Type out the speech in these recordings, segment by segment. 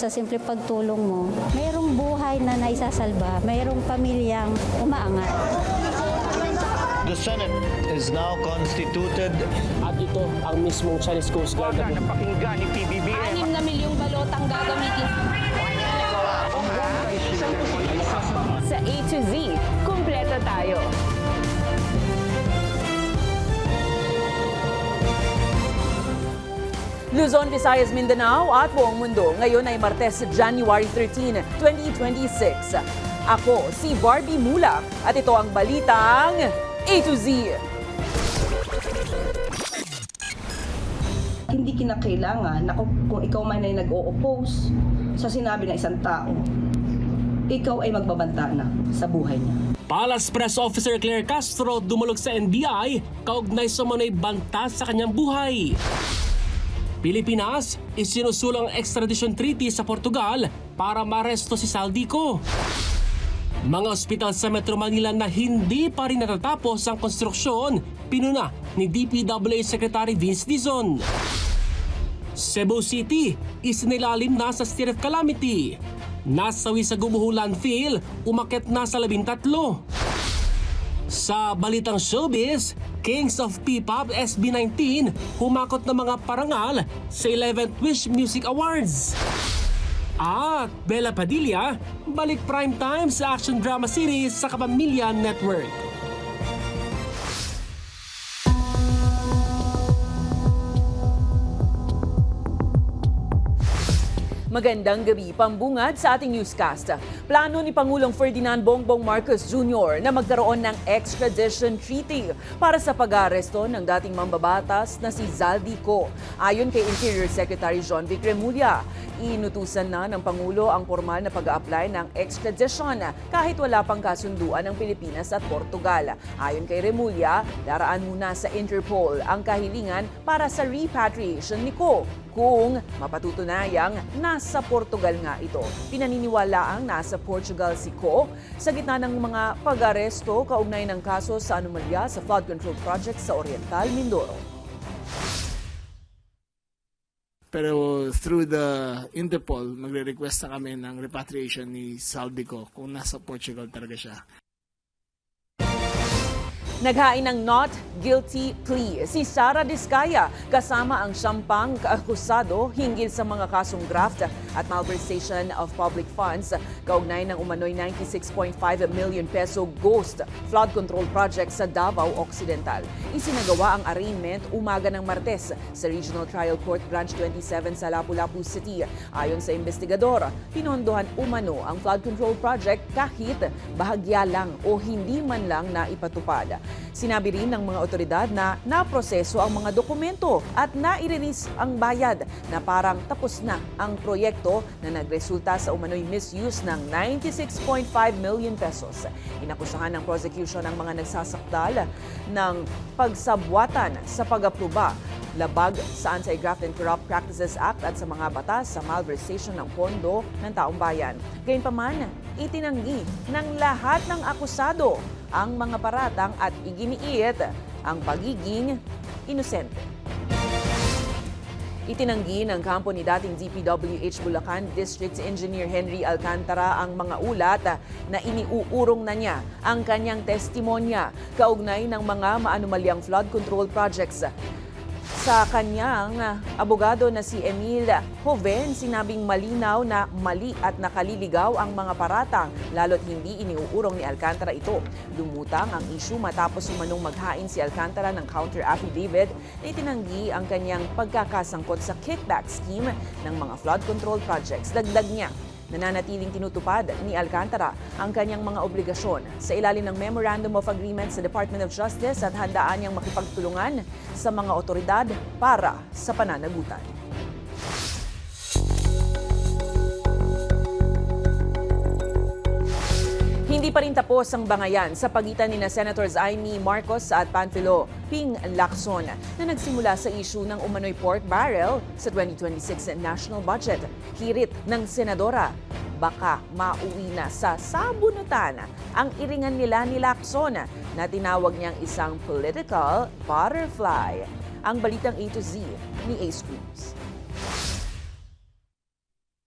sa simple pagtulong mo, mayroong buhay na naisasalba, mayroong pamilyang umaangat. The Senate is now constituted. At ito ang mismong Chinese Coast Guard na Napakinggan ni PBBM. 6 na milyong balotang gagamitin sa A to Z. Kumpleto tayo. Luzon, Visayas, Mindanao at buong mundo. Ngayon ay Martes, January 13, 2026. Ako si Barbie Mulak at ito ang balitang A to Z. Hindi kinakailangan na kung ikaw man ay nag-o-oppose sa sinabi ng isang tao, ikaw ay magbabanta na sa buhay niya. Palace Press Officer Claire Castro dumulog sa NBI kaugnay sa manoy banta sa kanyang buhay. Pilipinas isinusulang extradition treaty sa Portugal para maresto si Saldico. Mga ospital sa Metro Manila na hindi pa rin natatapos ang konstruksyon, pinuna ni DPWH Secretary Vince Dizon. Cebu City isinilalim na sa state of calamity. Nasawi sa Gumuho landfill, umakyat na sa 13. Sa balitang showbiz, Kings of P-Pop SB19 humakot ng mga parangal sa 11th Wish Music Awards. At Bella Padilla, balik primetime sa action drama series sa Kapamilya Network. Magandang gabi, pambungad sa ating newscast. Plano ni Pangulong Ferdinand Bongbong Marcos Jr. na magkaroon ng extradition treaty para sa pag-aaresto ng dating mambabatas na si Zaldico. Ayon kay Interior Secretary John Vic Remulla, inutusan na ng Pangulo ang formal na pag-a-apply ng extradition kahit wala pang kasunduan ng Pilipinas at Portugal. Ayon kay Remulla, daraan muna sa Interpol ang kahilingan para sa repatriation ni Ko kung mapatutunayang nasa Portugal nga ito. Pinaniniwalaang nasa Portugal si Ko sa gitna ng mga pag-aresto kaugnay ng kaso sa anomalya sa flood control project sa Oriental Mindoro. Pero through the Interpol, magre-request na kami ng repatriation ni Saldico kung nasa Portugal talaga siya. Naghain ng not guilty plea si Sara Diskaya kasama ang siyang akusado hinggil sa mga kasong graft at malversation of public funds kaugnay ng umano'y 96.5 million peso ghost flood control project sa Davao Occidental. Isinagawa ang arraignment umaga ng Martes sa Regional Trial Court Branch 27 sa Lapu-Lapu City. Ayon sa investigador, pinondohan umano ang flood control project kahit bahagya lang o hindi man lang na ipatupad. Sinabi rin ng mga otoridad na naproseso ang mga dokumento at nai-release ang bayad na parang tapos na ang proyekto na nagresulta sa umano'y misuse ng 96.5 million pesos. Inakusahan ng prosecution ang mga nagsasakdal ng pagsabwatan sa pag-aproba labag sa Anti-Graft and Corrupt Practices Act at sa mga batas sa malversation ng pondo ng taong bayan. Gayunpaman, itinanggi ng lahat ng akusado ang mga paratang at iginiit ang pagiging inosente. Itinanggi ng kampo ni dating DPWH Bulacan District Engineer Henry Alcantara ang mga ulat na iniuurong na niya ang kanyang testimonya kaugnay ng mga maanumalyang flood control projects. Sa kanyang abogado na si Emil Joven, sinabing malinaw na mali at nakaliligaw ang mga paratang lalo't hindi iniuurong ni Alcantara ito. Lumutang ang issue matapos umanong maghain si Alcantara ng counter affidavit na itinanggi ang kanyang pagkakasangkot sa kickback scheme ng mga flood control projects. Dagdag niya, nananatiling tinutupad ni Alcantara ang kanyang mga obligasyon sa ilalim ng Memorandum of Agreement sa Department of Justice at handaan niyang makipagtulungan sa mga otoridad para sa pananagutan. Hindi pa rin tapos ang bangayan sa pagitan ni Senators Amy Marcos at Panfilo Ping Lacson na nagsimula sa issue ng umano'y pork barrel sa 2026 national budget. Hirit ng senadora, baka mauwi na sa sabunutan ang iringan nila ni Lacson na tinawag niyang isang political butterfly. Ang balitang A to Z ni Ace Cruz.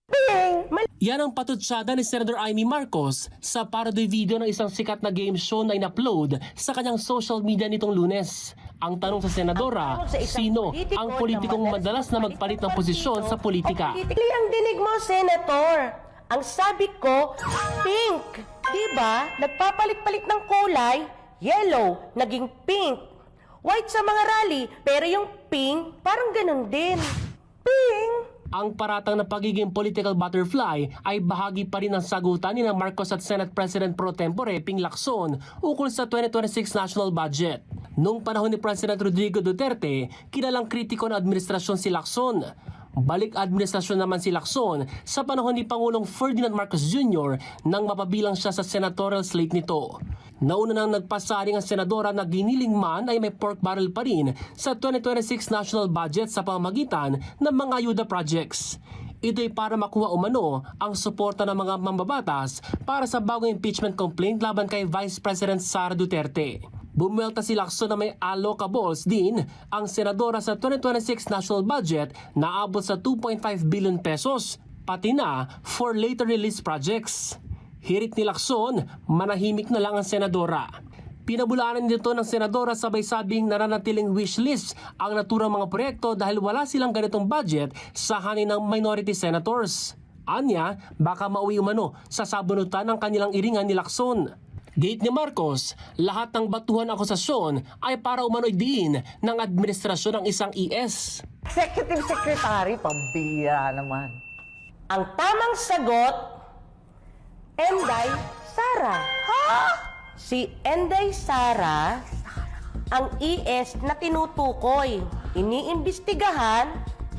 Ping! Yan ang patutsada ni Senator Amy Marcos sa parody video ng isang sikat na game show na in-upload sa kanyang social media nitong Lunes. Ang tanong sa senadora, sino ang politikong madalas na magpalit ng posisyon sa politika? Ang dinig mo, Senator. Ang sabi ko, pink. Diba? Nagpapalit-palit ng kulay, yellow, naging pink. White sa mga rally, pero yung pink, parang ganun din. Pink. Ang paratang na pagiging political butterfly ay bahagi pa rin ng sagutan ni na Marcos at Senate President Pro Tempore Ping Lacson ukol sa 2026 national budget. Noong panahon ni President Rodrigo Duterte, kilalang kritiko ng administrasyon si Lacson. Balik administrasyon naman si Lacson sa panahon ni Pangulong Ferdinand Marcos Jr. nang mapabilang siya sa senatorial slate nito. Nauna nang nagpasaring ang senadora na giniling man ay may pork barrel pa rin sa 2026 national budget sa pamamagitan ng mga ayuda projects. Ito'y para makuha umano ang suporta ng mga mambabatas para sa bagong impeachment complaint laban kay Vice President Sara Duterte. Bumuelta si Lacson na may allocables din ang senadora sa 2026 national budget na abot sa 2.5 billion pesos, pati na for later release projects. Hirit ni Lacson, manahimik na lang ang senadora. Pinabulaanan nito ng senadora sabay sabing nananatiling wishlist ang naturang mga proyekto dahil wala silang ganitong budget sa hanin ng minority senators. Anya, baka mauwi umano sa sabunutan ng kanilang iringan ni Lacson. Gate ni Marcos, lahat ng batuhan akusasyon ay para umano'y diin ng administrasyon ng isang ES. Executive Secretary, pambira naman. Ang tamang sagot, Enday Sara. Ha? Si Enday Sara, ang ES na tinutukoy, iniimbestigahan,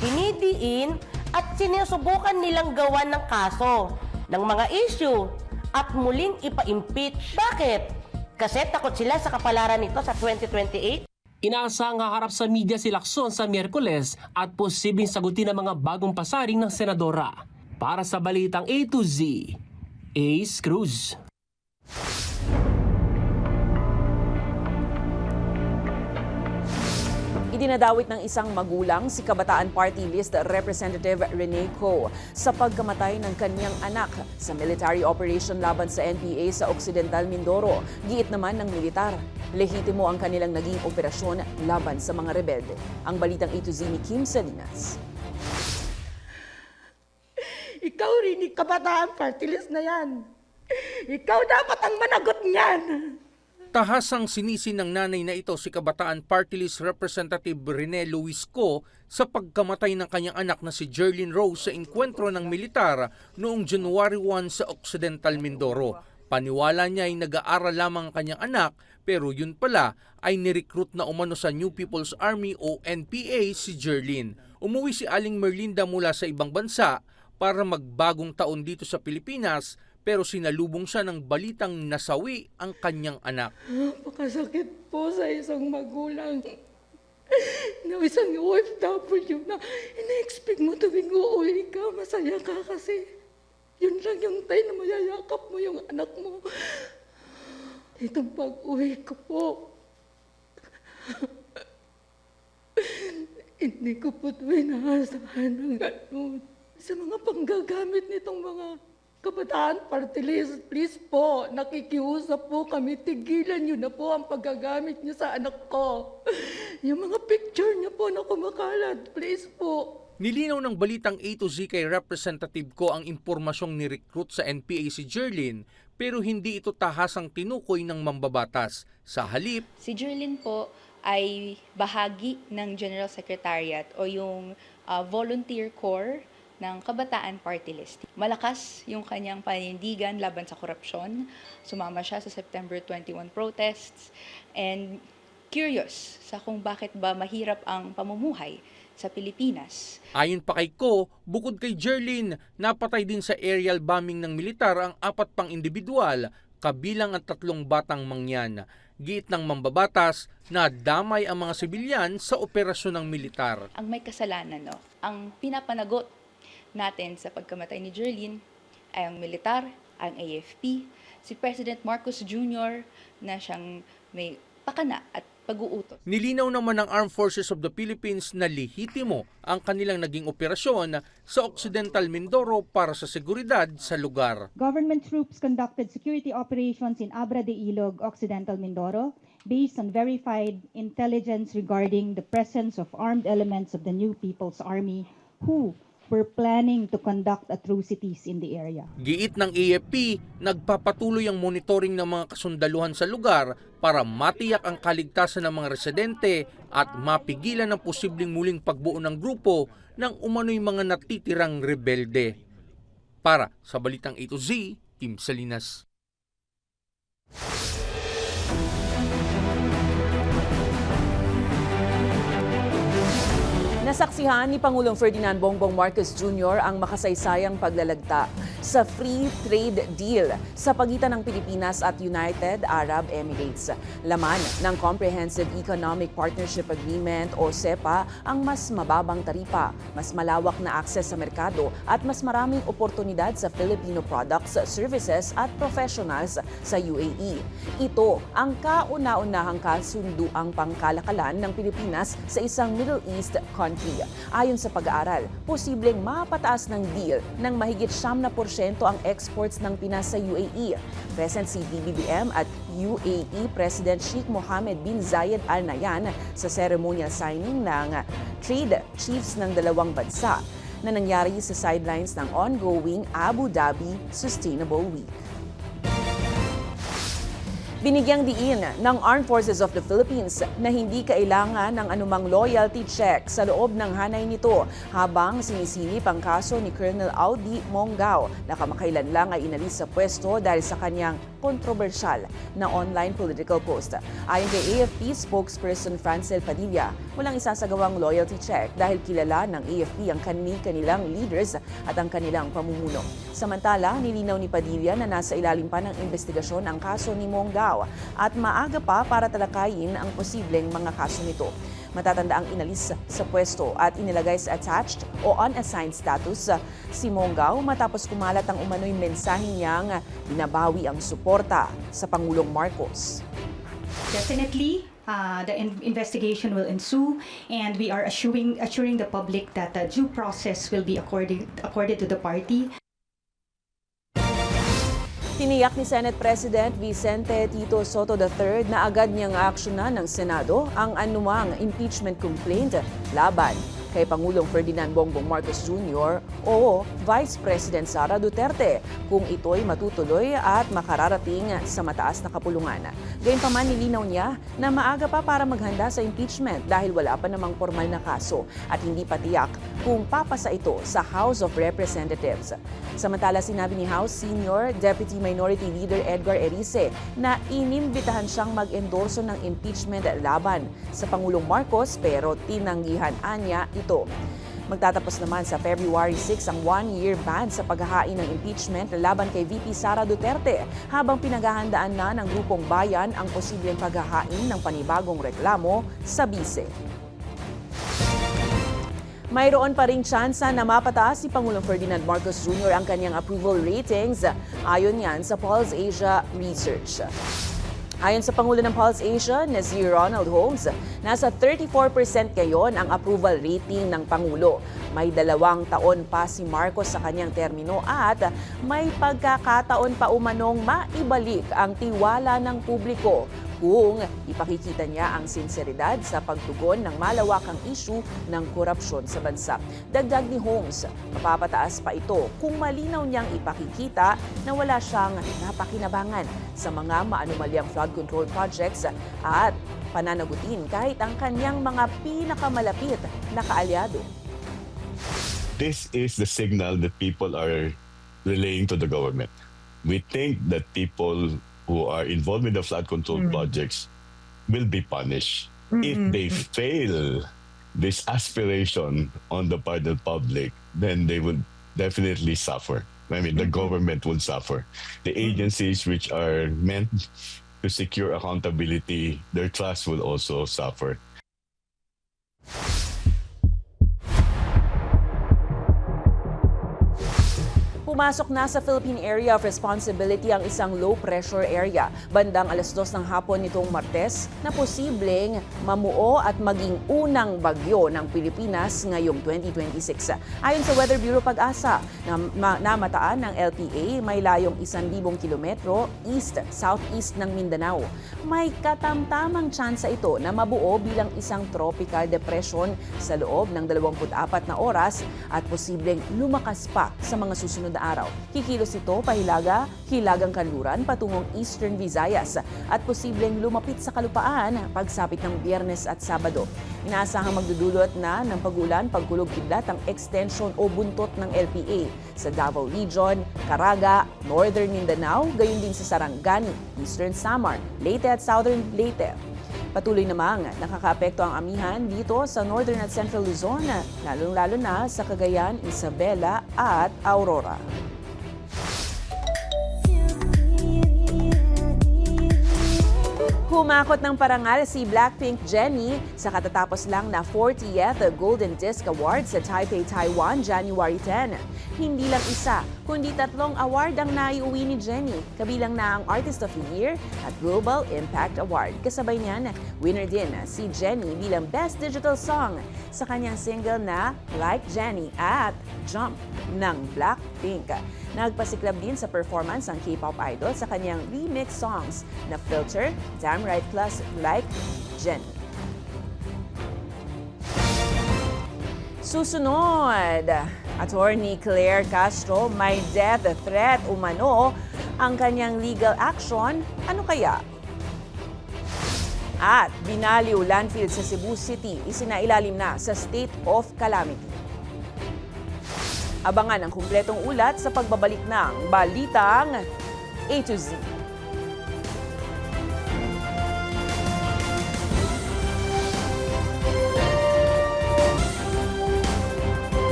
dinidiin, at sinusubukan nilang gawan ng kaso ng mga issue at muling ipa-impeach. Bakit? Kasi takot sila sa kapalaran nito sa 2028? Inaasahang haharap sa media si Lacson sa Miyerkules at posibleng sagutin ang mga bagong pasaring ng senadora. Para sa Balitang A to Z, Ace Cruz. Idinadawit ng isang magulang si Kabataan Party List Representative Rene Co sa pagkamatay ng kanyang anak sa military operation laban sa NPA sa Occidental Mindoro. Giit naman ng militar, lehitimo ang kanilang naging operasyon laban sa mga rebelde. Ang Balitang A to Z ni Kim Salinas. Ikaw rin, Kabataan Party List na yan. Ikaw dapat ang managot niyan. Tahasang sinisi ng nanay na ito si Kabataan Party List Representative Rene Luis Co sa pagkamatay ng kanyang anak na si Jerlyn Rose sa engkwentro ng militar noong January 1 sa Occidental Mindoro. Paniwala niya ay nag-aaral lamang ang kanyang anak pero yun pala ay nirecruit na umano sa New People's Army o NPA si Jerlyn. Umuwi si Aling Merlinda mula sa ibang bansa para magbagong taon dito sa Pilipinas pero sinalubong siya ng balitang nasawi ang kanyang anak. Napakasakit po sa isang magulang na isang OFW na ina-expect mo tuwing uuwi ka, masaya ka kasi yun lang yung time na mayayakap mo yung anak mo. Itong pag-uwi ko po, hindi ko po ito inaasahan ng ganun. Sa mga panggagamit nitong mga Kabataan Party List, please po, nakikiusap po kami, tigilan niyo na po ang paggagamit niyo sa anak ko. Yung mga picture niyo po na kumakalat, please po. Nilinaw ng Balitang A to Z kay Representative Co ang impormasyong ni-recruit sa NPA si Jerlyn pero hindi ito tahasang tinukoy ng mambabatas. Sa halip, si Jerlyn po ay bahagi ng General Secretariat o yung volunteer corps ng Kabataan Party List. Malakas yung kanyang panindigan laban sa korupsyon. Sumama siya sa September 21 protests and curious sa kung bakit ba mahirap ang pamumuhay sa Pilipinas. Ayon pa kay Co, bukod kay Jerlyn, napatay din sa aerial bombing ng militar ang 4 pang individual, kabilang ang 3 batang mangyan. Giit ng mambabatas na damay ang mga sibilyan sa operasyon ng militar. Ang may kasalanan, ang pinapanagot natin sa pagkamatay ni Jerlyn ay ang militar, ang AFP, si President Marcos Jr. na siyang may pakana at pag-uutos. Nilinaw naman ng Armed Forces of the Philippines na lehitimo ang kanilang naging operasyon sa Occidental Mindoro para sa seguridad sa lugar. Government troops conducted security operations in Abra de Ilog, Occidental Mindoro, based on verified intelligence regarding the presence of armed elements of the New People's Army who were planning to conduct atrocities in the area. Giit ng AFP, nagpapatuloy ang monitoring ng mga kasundaluhan sa lugar para matiyak ang kaligtasan ng mga residente at mapigilan ang posibleng muling pagbuo ng grupo ng umano'y mga natitirang rebelde. Para sa Balitang A to Z, Kim Salinas. Nasaksihan ni Pangulong Ferdinand Bongbong Marcos Jr. ang makasaysayang paglalagta sa free trade deal sa pagitan ng Pilipinas at United Arab Emirates. Laman ng Comprehensive Economic Partnership Agreement o CEPA ang mas mababang taripa, mas malawak na akses sa merkado at mas maraming oportunidad sa Filipino products, services at professionals sa UAE. Ito ang kauna-unahang kasunduang pangkalakalan ng Pilipinas sa isang Middle East country. Ayon sa pag-aaral, posibleng mapataas ng deal ng mahigit 70% ang exports ng Pinas sa UAE. Present si BBM at UAE President Sheikh Mohammed bin Zayed Al Nahyan sa ceremonial signing ng trade chiefs ng dalawang bansa na nangyari sa sidelines ng ongoing Abu Dhabi Sustainable Week. Binigyang diin ng Armed Forces of the Philippines na hindi kailangan ng anumang loyalty check sa loob ng hanay nito habang sinisilip ang kaso ni Colonel Audi Monggao na kamakailan lang ay inalis sa pwesto dahil sa kanyang kontrobersyal na online political post. Ayon kay AFP spokesperson Francel Padilla, walang isasagawang loyalty check dahil kilala ng AFP ang kanilang leaders at ang kanilang pamumuno. Samantala, nilinaw ni Padilla na nasa ilalim pa ng investigasyon ang kaso ni Monggao at maaga pa para talakayin ang posibleng mga kaso nito. Matatanda ang inalis sa pwesto at inilagay sa attached o unassigned status si Monggao matapos kumalat ang umano'y mensahe niyang binabawi ang suporta sa Pangulong Marcos. Definitely, the investigation will ensue and we are assuring the public that due process will be accorded to the party. Tiniyak ni Senate President Vicente Tito Soto III na agad niyang aaksyonan ng Senado ang anumang impeachment complaint laban kay Pangulong Ferdinand Bongbong Marcos Jr. o Vice President Sara Duterte kung ito'y matutuloy at makararating sa mataas na kapulungan. Gayunpaman nilinaw niya na maaga pa para maghanda sa impeachment dahil wala pa namang formal na kaso at hindi pa tiyak kung papasa ito sa House of Representatives. Samantala sinabi ni House Senior Deputy Minority Leader Edgar Erice na inimbitahan siyang mag-endorso ng impeachment laban sa Pangulong Marcos pero tinanggihan anya ito. Magtatapos naman sa February 6 ang one-year ban sa paghahain ng impeachment laban kay VP Sara Duterte habang pinaghahandaan na ng Grupong Bayan ang posibleng paghahain ng panibagong reklamo sa bise. Mayroon pa ring tsansa na mapataas si Pangulong Ferdinand Marcos Jr. ang kanyang approval ratings ayon yan sa Pulse Asia Research. Ayon sa Pangulo ng Pulse Asia na si Ronald Holmes, nasa 34% ngayon ang approval rating ng Pangulo. May 2 taon pa si Marcos sa kanyang termino at may pagkakataon pa umanong maibalik ang tiwala ng publiko kung ipakikita niya ang sinseridad sa pagtugon ng malawakang issue ng korupsyon sa bansa. Dagdag ni Holmes, mapapataas pa ito kung malinaw niyang ipakikita na wala siyang napakinabangan sa mga maanumalyang flood control projects at pananagutin kahit ang kanyang mga pinakamalapit na kaalyado. This is the signal that people are relaying to the government. We think that people who are involved in the flood control projects will be punished. If they fail this aspiration on the part of the public, then they will definitely suffer. I mean, the government will suffer. The agencies which are meant to secure accountability, their trust will also suffer. Pumasok na sa Philippine Area of Responsibility ang isang low-pressure area bandang 2:00 ng hapon nitong Martes na posibleng mamuo at maging unang bagyo ng Pilipinas ngayong 2026. Ayon sa Weather Bureau Pag-asa, namataan ng LPA may layong 1,000 kilometro east-southeast ng Mindanao. May katamtamang tsansa ito na mabuo bilang isang tropical depression sa loob ng 24 na oras at posibleng lumakas pa sa mga susunod na araw. Kikilos ito hilagang kanluran patungong Eastern Visayas at posibleng lumapit sa kalupaan pagsapit ng Biyernes at Sabado. Inaasahang magdudulot na ng pagulan, pagkulog kidlat ang extension o buntot ng LPA sa Davao Region, Caraga, Northern Mindanao, gayon din sa Sarangani, Eastern Samar, Leyte at Southern Leyte. Patuloy namang nakakaapekto ang amihan dito sa Northern at Central Luzon, lalong-lalo na sa Cagayan, Isabela at Aurora. Humakot ng parangal si Blackpink Jennie sa katatapos lang na 40th Golden Disc Awards sa Taipei, Taiwan, January 10. Hindi lang isa, kundi 3 award ang naiuwi ni Jennie, kabilang na ang Artist of the Year at Global Impact Award. Kasabay niyan, winner din si Jennie bilang Best Digital Song sa kanyang single na Like Jennie at Jump ng Blackpink. Nagpasiklab din sa performance ang K-pop idol sa kanyang remix songs na Filter, Damn Right Plus Like Jennie. Susunod, Attorney Claire Castro may death threat umano ang kanyang legal action. Ano kaya? At binaliw landfill sa Cebu City, isinailalim na sa state of calamity. Abangan ang kumpletong ulat sa pagbabalik ng Balitang A to Z.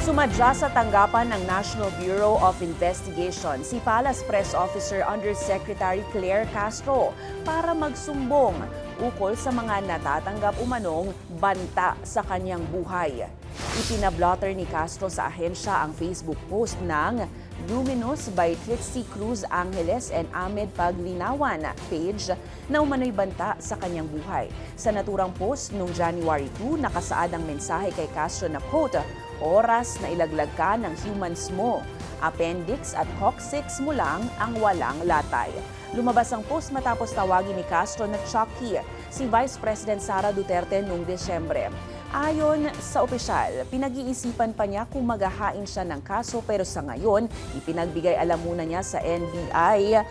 Sumadya sa tanggapan ng National Bureau of Investigation si Palace Press Officer Undersecretary Claire Castro para magsumbong ukol sa mga natatanggap umanong banta sa kanyang buhay. Ipinablotter ni Castro sa ahensya ang Facebook post ng Luminous by Trixie Cruz Angeles and Ahmed Paglinawan page na umano'y banta sa kanyang buhay. Sa naturang post noong January 2, nakasaad ang mensahe kay Castro na quote, "Oras na ilaglag ka ng humans mo. Appendix at coccyx mo lang ang walang latay." Lumabas ang post matapos tawagin ni Castro na Chucky si Vice President Sara Duterte noong Desyembre. Ayon sa opisyal, pinag-iisipan pa niya kung maghahain siya ng kaso pero sa ngayon, ipinagbigay alam muna niya sa NBI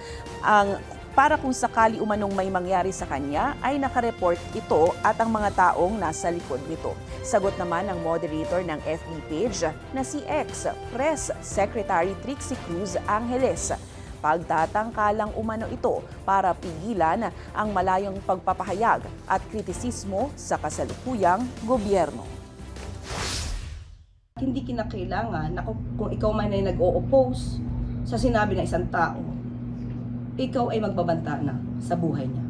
para kung sakali umanong may mangyari sa kanya ay nakareport ito at ang mga taong nasa likod nito. Sagot naman ng moderator ng FB page na si ex-Press Secretary Trixie Cruz Angeles. Pagtatangkalang umano ito para pigilan ang malayong pagpapahayag at kritisismo sa kasalukuyang gobyerno. Hindi kinakailangan na kung ikaw man ay nag-o-oppose sa sinabi ng isang tao, ikaw ay magbabanta na sa buhay niya.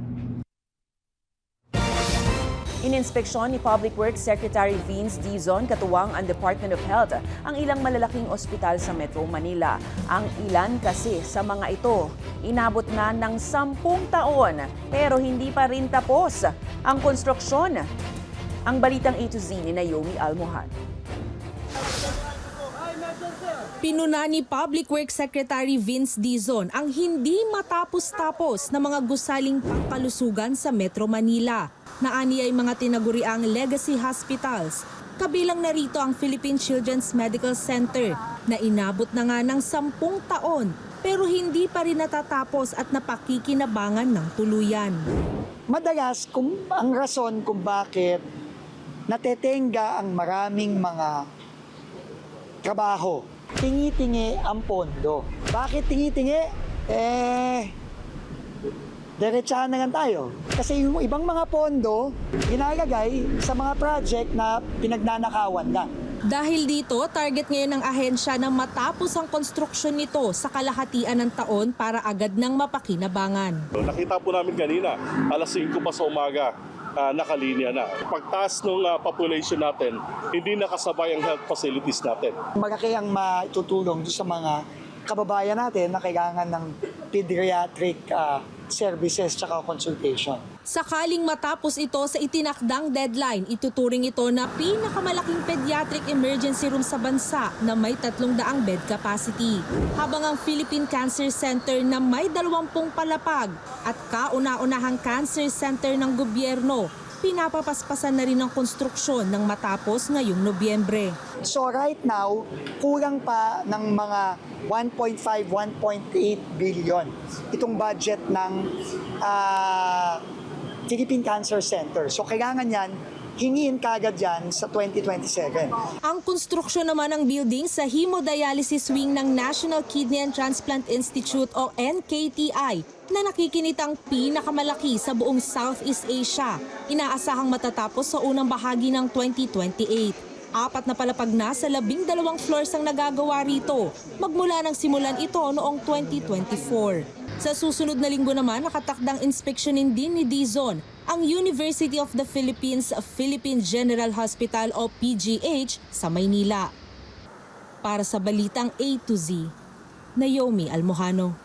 Ininspeksyon ni Public Works Secretary Vince Dizon katuwang ang Department of Health ang ilang malalaking ospital sa Metro Manila. Ang ilan kasi sa mga ito inabot na ng 10 taon pero hindi pa rin tapos ang konstruksyon. Ang Balitang A to Z ni Naomi Almohan. Pinuna ni Public Works Secretary Vince Dizon ang hindi matapos-tapos na mga gusaling pangkalusugan sa Metro Manila. Naani ay mga tinaguriang legacy hospitals. Kabilang na rito ang Philippine Children's Medical Center na inabot na nga ng 10 taon pero hindi pa rin natatapos at napakikinabangan ng tuluyan. Madalas ang rason kung bakit natetenga ang maraming mga trabaho, tingi-tingi ang pondo. Bakit tingi-tingi? Diretsahan na lang tayo. Kasi yung ibang mga pondo, ginalagay sa mga project na pinagnanakawan na. Dahil dito, target ngayon ng ahensya na matapos ang konstruksyon nito sa kalahatian ng taon para agad nang mapakinabangan. Nakita po namin kanina, alas 5 pa sa umaga, nakalinya na. Pagtaas ng population natin, hindi nakasabay ang health facilities natin. Malaki ang matutulong sa mga kababayan natin na kailangan ng pediatric services tsaka consultation. Sakaling matapos ito sa itinakdang deadline, ituturing ito na pinakamalaking pediatric emergency room sa bansa na may 300 bed capacity. Habang ang Philippine Cancer Center na may 20 palapag at kauna-unahang cancer center ng gobyerno, pinapapaspasan na rin ang konstruksyon ng matapos ngayong Nobyembre. So right now, kulang pa ng mga 1.5, 1.8 billion itong budget ng Philippine Cancer Center. So kailangan yan, hingin kagad yan sa 2027. Ang konstruksyon naman ng building sa hemodialysis wing ng National Kidney and Transplant Institute o NKTI na nakikinitang pinakamalaki sa buong Southeast Asia. Inaasahang matatapos sa unang bahagi ng 2028. 4 na palapag na sa 12 floors ang nagagawa rito, magmula ng simulan ito noong 2024. Sa susunod na linggo naman, nakatakdang inspeksyonin din ni Dizon ang University of the Philippines Philippine General Hospital o PGH sa Maynila. Para sa Balitang A to Z, Naomi Almojano.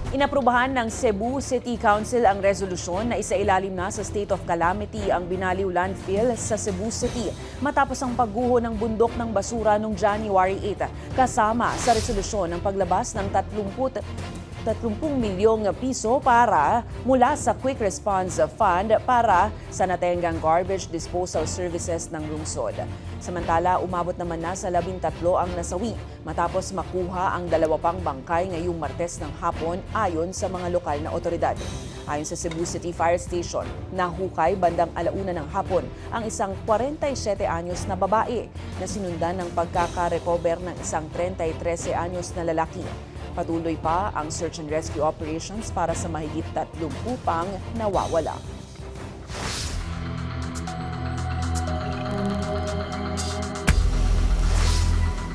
Inaprubahan ng Cebu City Council ang resolusyon na isailalim na sa state of calamity ang Binaliw landfill sa Cebu City matapos ang pagguho ng bundok ng basura noong January 8 kasama sa resolusyon ng paglabas ng 30 milyong piso para mula sa Quick Response Fund para sa natenggang garbage disposal services ng lungsod. Samantala, umabot naman na sa 13 ang nasawi matapos makuha ang 2 pang bangkay ngayong Martes ng hapon ayon sa mga lokal na otoridad. Ayon sa Cebu City Fire Station, nahukay bandang 1:00 ng hapon ang isang 47 anyos na babae na sinundan ng pagkaka-recover ng isang 33 anyos na lalaki. Patuloy pa ang search and rescue operations para sa mahigit 30 pang nawawala.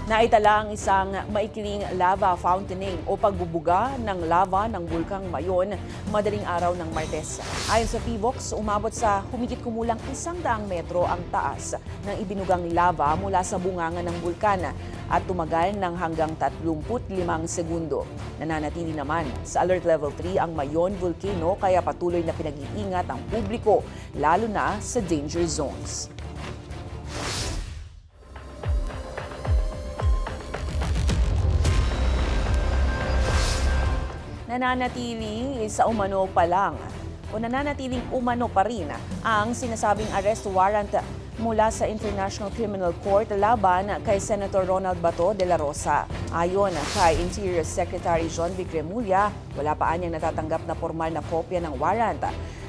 Naitala ang isang maikiling lava fountaining o pagbubuga ng lava ng bulkang Mayon madaling araw ng Martes. Ayon sa PHIVOX, umabot sa humigit kumulang 100 metro ang taas ng ibinugang lava mula sa bunganga ng bulkan at tumagal ng hanggang 35 segundo. Nananatili naman sa Alert Level 3 ang Mayon Volcano kaya patuloy na pinag-iingat ang publiko lalo na sa danger zones. Nananatiling umano pa rin ang sinasabing arrest warrant mula sa International Criminal Court laban kay Senator Ronald Bato de la Rosa. Ayon kay Interior Secretary John Vic Remulla, wala pa anyang natatanggap na formal na kopya ng warrant.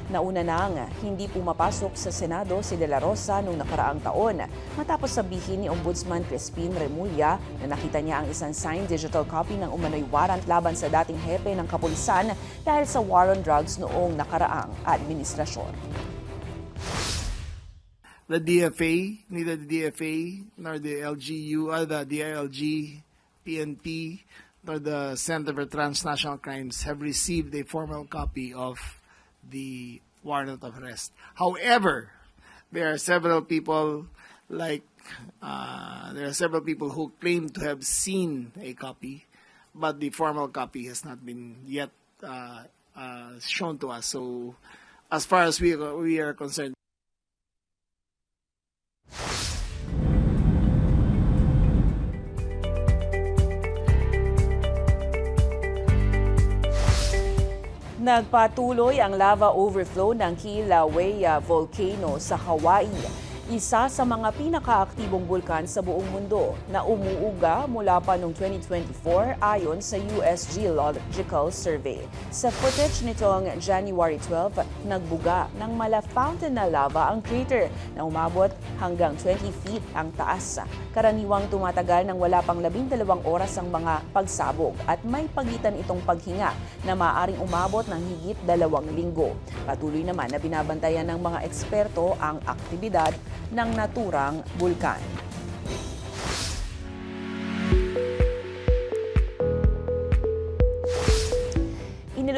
Nauna nang hindi pumapasok sa Senado si De La Rosa noong nakaraang taon matapos sabihin ni Ombudsman Crispin Remulla na nakita niya ang isang signed digital copy ng umano'y warrant laban sa dating hepe ng kapulisan dahil sa war on drugs noong nakaraang administrasyon. The DFA, neither the DFA nor the LGU, the DILG, PNP, nor the Center for Transnational Crimes have received a formal copy of the warrant of arrest. However, there are several people who claim to have seen a copy, but the formal copy has not been yet shown to us. So, as far as we are concerned, Nagpatuloy ang lava overflow ng Kilauea Volcano sa Hawaii, isa sa mga pinakaaktibong bulkan sa buong mundo na umuuga mula pa noong 2024 ayon sa US Geological Survey. Sa footage nitong January 12, nagbuga ng mala fountain na lava ang crater na umabot hanggang 20 feet ang taas. Karaniwang tumatagal ng wala pang 12 oras ang mga pagsabog at may pagitan itong paghinga na maaaring umabot ng higit 2 linggo. Patuloy naman na binabantayan ng mga eksperto ang aktibidad ng naturang bulkan.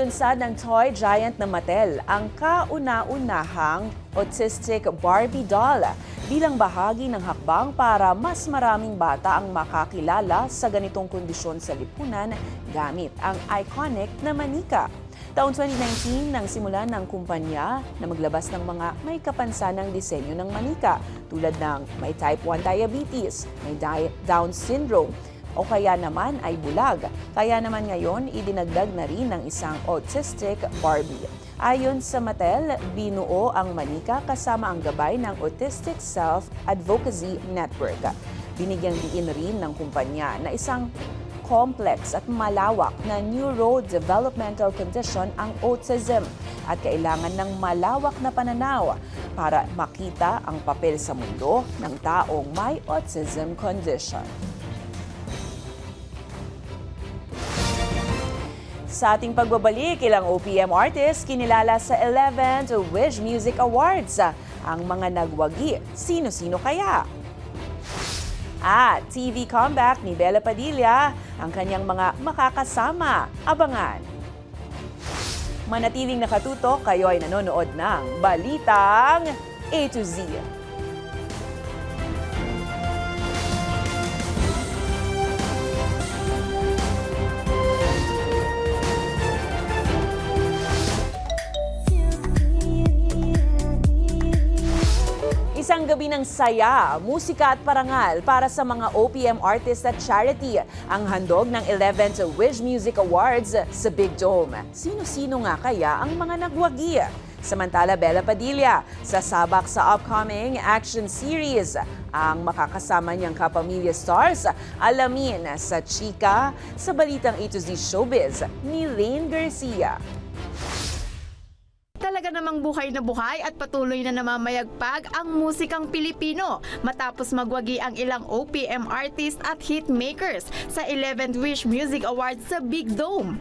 Nilunsad ng toy giant na Mattel ang kauna-unahang autistic Barbie doll bilang bahagi ng hakbang para mas maraming bata ang makakilala sa ganitong kondisyon sa lipunan gamit ang iconic na manika. Taong 2019 nang simulan ng kumpanya na maglabas ng mga may kapansanang disenyo ng manika tulad ng may type 1 diabetes, may Down syndrome, o kaya naman ay bulag. Kaya naman ngayon, idinagdag na rin ng isang autistic Barbie. Ayon sa Mattel, binuo ang manika kasama ang gabay ng Autistic Self-Advocacy Network. Binigyang diin rin ng kumpanya na isang complex at malawak na neurodevelopmental condition ang autism at kailangan ng malawak na pananaw para makita ang papel sa mundo ng taong may autism condition. Sa ating pagbabalik, ilang OPM artists kinilala sa 11th Wish Music Awards. Ang mga nagwagi, sino-sino kaya? At TV comeback ni Bella Padilla, ang kanyang mga makakasama. Abangan! Manatiling nakatutok, kayo ay nanonood ng Balitang A to Z. Isang gabi ng saya, musika at parangal para sa mga OPM artists at charity ang handog ng 11th Wish Music Awards sa Big Dome. Sino-sino nga kaya ang mga nagwagi? Samantala, Bella Padilla, sasabak sa upcoming action series. Ang makakasama niyang kapamilya stars, alamin sa chika sa Balitang A to Z Showbiz ni Lane Garcia. Talaga namang buhay na buhay at patuloy na namamayagpag ang musikang Pilipino matapos magwagi ang ilang OPM artists at hitmakers sa 11th Wish Music Awards sa Big Dome.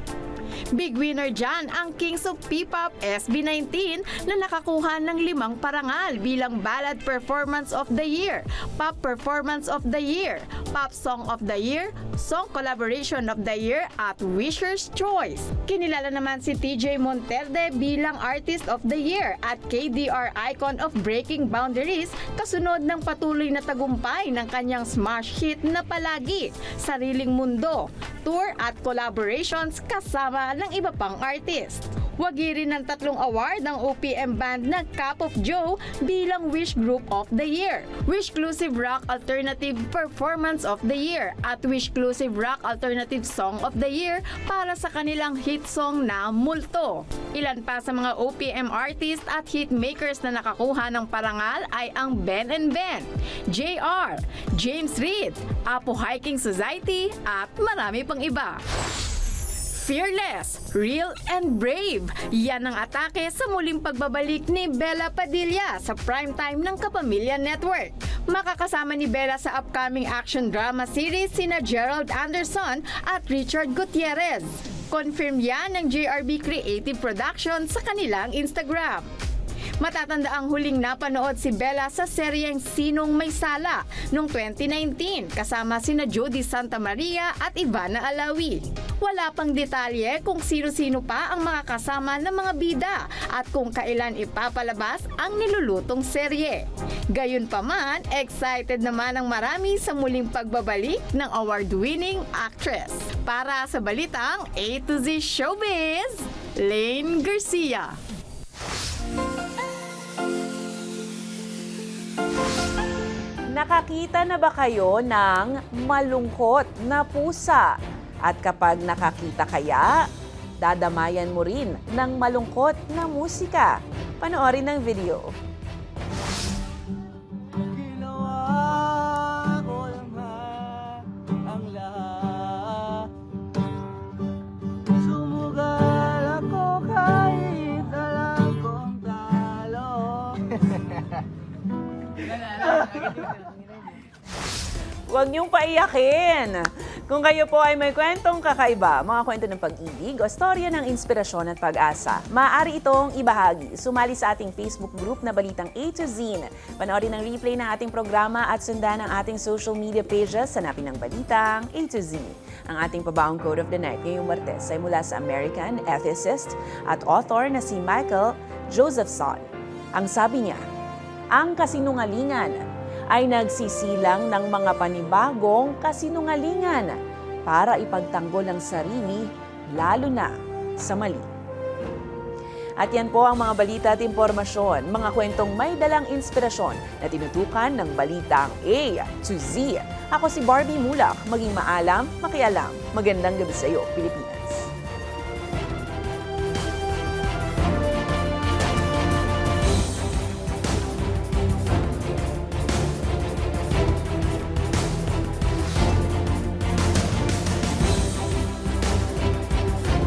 Big winner dyan ang Kings of P-Pop SB19 na nakakuha ng 5 parangal bilang Ballad Performance of the Year, Pop Performance of the Year, Pop Song of the Year, Song Collaboration of the Year at Wisher's Choice. Kinilala naman si TJ Monterde bilang Artist of the Year at KDR Icon of Breaking Boundaries kasunod ng patuloy na tagumpay ng kanyang smash hit na Palagi, Sariling Mundo, tour at collaborations kasama ng iba pang artist. Wagi rin ng 3 award ng OPM band na Cup of Joe bilang Wish Group of the Year, Wish-clusive Rock Alternative Performance of the Year at Wish-clusive Rock Alternative Song of the Year para sa kanilang hit song na Multo. Ilan pa sa mga OPM artists at hitmakers na nakakuha ng parangal ay ang Ben and Ben, JR, James Reid, Apo Hiking Society at marami pang iba. Fearless, real and brave. Yan ang atake sa muling pagbabalik ni Bella Padilla sa primetime ng Kapamilya Network. Makakasama ni Bella sa upcoming action drama series sina Gerald Anderson at Richard Gutierrez. Confirm yan ng JRB Creative Production sa kanilang Instagram. Matatanda ang huling napanood si Bella sa seryeng Sinong May Sala noong 2019 kasama sina Jody Santa Maria at Ivana Alawi. Wala pang detalye kung sino-sino pa ang makakasama ng mga bida at kung kailan ipapalabas ang nilulutong serye. Gayunpaman, excited naman ang marami sa muling pagbabalik ng award-winning actress. Para sa Balitang A to Z Showbiz, Lane Garcia. Nakakita na ba kayo ng malungkot na pusa? At kapag nakakita kaya, dadamayan mo rin ng malungkot na musika. Panoorin ang video. Huwag niyong paiyakin. Kung kayo po ay may kwentong kakaiba, mga kwento ng pag-ibig o storya ng inspirasyon at pag-asa, maaari itong ibahagi. Sumali sa ating Facebook group na Balitang A to Z. Panoorin ang replay ng ating programa at sundan ang ating social media pages. Hanapin ng Balitang A to Z. Ang ating pabaong quote of the night ngayong Martes ay mula sa American ethicist at author na si Michael Josephson. Ang sabi niya, ang kasinungalingan ay nagsisilang ng mga panibagong kasinungalingan para ipagtanggol ang sarili, lalo na sa mali. At yan po ang mga balita at impormasyon, mga kwentong may dalang inspirasyon na tinutukan ng Balitang A to Z. Ako si Barbie Mulak, maging maalam, makialam. Magandang gabi sa iyo, Pilipinas.